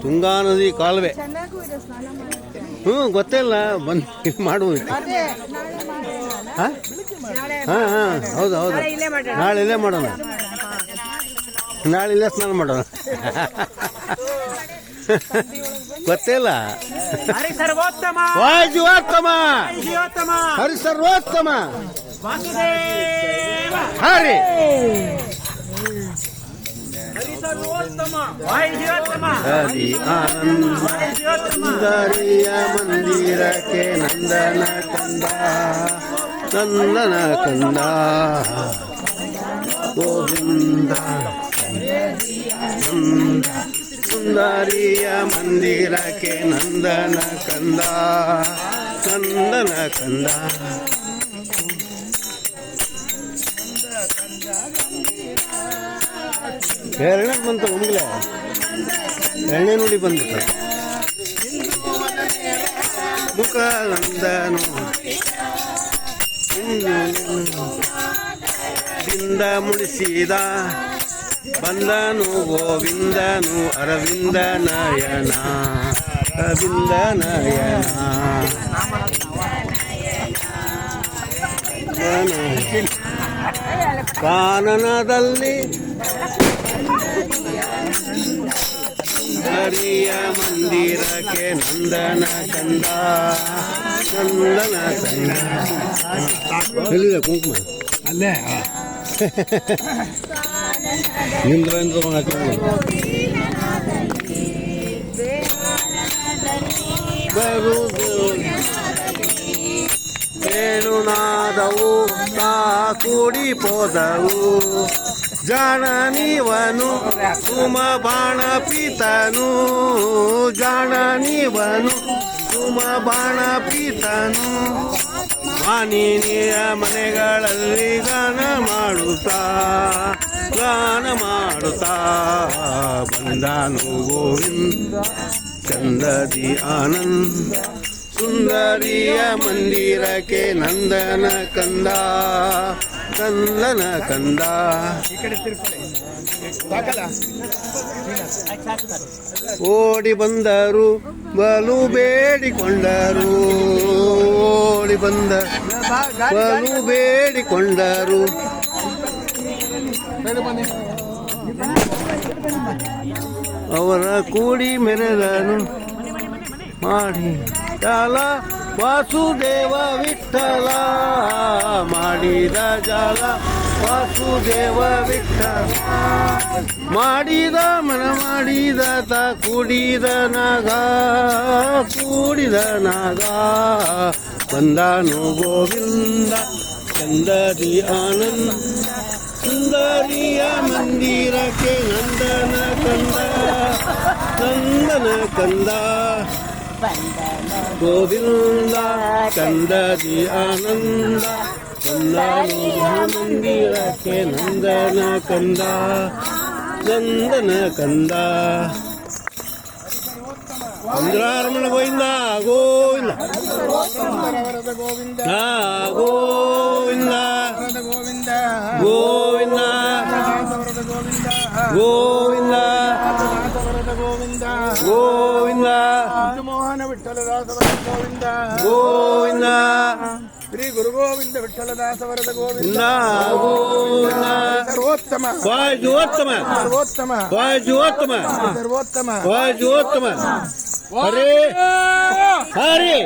ತುಂಗಾ ನದಿ ಕಾಲುವೆ. ಗೊತ್ತಿಲ್ಲ, ಬಂದು ಮಾಡುವುದು. ಹಾಂ ಹಾಂ ಹಾಂ, ಹೌದು ಹೌದು. ನಾಳೆ ಇಲ್ಲೇ ಮಾಡೋಣ, ನಾಳೆ ಇಲ್ಲೇ ಸ್ನಾನ ಮಾಡೋಣ. ಗೊತ್ತಿಲ್ಲ. ಹರಿ ಸರ್ವೋತ್ತಮ, ವಾಯು ಜೀವೋತ್ತಮ, ಹರಿ ಸರ್ವೋತ್ತಮ, ಹರಿ ಹರಿ ಆನಂದರಿಯ ಮಂದಿರಕ್ಕೆ ನಂದನ ಕಂದ, ನಂದನ ಕಂದ ಗೋವಿಂದ. ಸುಂದರಿಯ ಮಂದಿರಕ್ಕೆ ನಂದನ ಕಂದ, ನಂದನ ಕಂದ. ಎರಡನೇ ಬಂತು ನಮ್ಗೆ, ಎರಡನೇ ನುಡಿ ಬಂದಿತ್ತು. ಮುಖ ನಂದನು ಬಿಂದ ಮುಳಿಸಿದ ಬಂದನು ಗೋವಿಂದನು ಅರವಿಂದ ನಯನ, ಅರವಿಂದ ನಯನ. ಕಾನನದಲ್ಲಿ ಹರಿಯ ಮಂದಿರಕ್ಕೆ ನಂದನ ಕಂದ, ನಂದನ ಕಂದ. ಎಲ್ಲಿದೆ ಕುಂಕುಮ? ಅಲ್ಲೇ ಇಂದ್ರ ಬರುವುದು ವೇಣುನಾದವು ತಾ ಕೂಡಿ ಪೋದವು. ಜಾಣ ನೀವನು ಸುಮ ಬಾಣ ಪೀತನು, ಜಾಣ ನೀವನು ಸುಮ ಬಾಣ ಪೀತನು. ಮಾನಿನಿಯ ಮನೆಗಳಲ್ಲಿ ಗಾನ ಮಾಡುತ್ತಾ, ಗಾನ ಮಾಡುತ್ತಾ ಬಂದನು ಗೋವಿಂದ ಚಂದದಿ ಆನಂದ. ಸುಂದರಿಯ ಮಂದಿರಕ್ಕೆ ನಂದನ ಕಂದ, ನಂದನ ಕಂದ. ಓಡಿ ಬಂದರು ಬಲು ಬೇಡಿಕೊಂಡರು, ಓಡಿ ಬಂದ ಬಲು ಬೇಡಿಕೊಂಡರು. ಅವರ ಕೂಡಿ ಮೆರೆದನು ಮಾಡಿ ಜಾಲ ವಾಸುದೇವ ವಿಠಲ, ಮಾಡಿದ ಜಾಲ ವಾಸುದೇವ ವಿಠಲ. ಮಾಡಿದ ಮನ ಮಾಡಿದ ತ ಕೂಡಿದ ನಾಗ, ಕೂಡಿದ ನಾಗ ಬಂದನು ಗೋವಿಂದ ಚಂದದಿ ಆನಂದ. ಸುಂದರಿಯ ಮಂದಿರಕ್ಕೆ ನಂದನ ಕಂದ, ನಂದನ ಕಂದ ಗೋವಿಂದ ಚಂದದಿ ಆನಂದ. ಬಂದನು ಮಂದಿರಕ್ಕೆ ನಂದನ ಕಂದ, ನಂದನ ಕಂದ. ಇಂದ್ರಾರಮಣ ಗೋವಿಂದ ಗೋವಿಂದ, ಗೋವಿಂದ ಗೋವಿಂದ ಗೋವಿಂದ ಗೋವಿಂದ ಗೋವಿಂದ. ಮೋಹನ ವಿಠಲದಾಸವರದ ಗೋವಿಂದ, ಗೋವಿಂದ ಶ್ರೀ ಗುರು ಗೋವಿಂದ ವಿಠಲದಾಸವರದ ಗೋವಿಂದ, ಗೋವಿಂದ. ಸರ್ವೋತ್ತಮ ವಾಯುಜೀವೋತ್ತಮ, ಸರ್ವೋತ್ತಮ ವಾಯುಜೀವೋತ್ತಮ, ಸರ್ವೋತ್ತಮ ವಾಯುಜೀವೋತ್ತಮ. ಹರೇ ಹರೇ.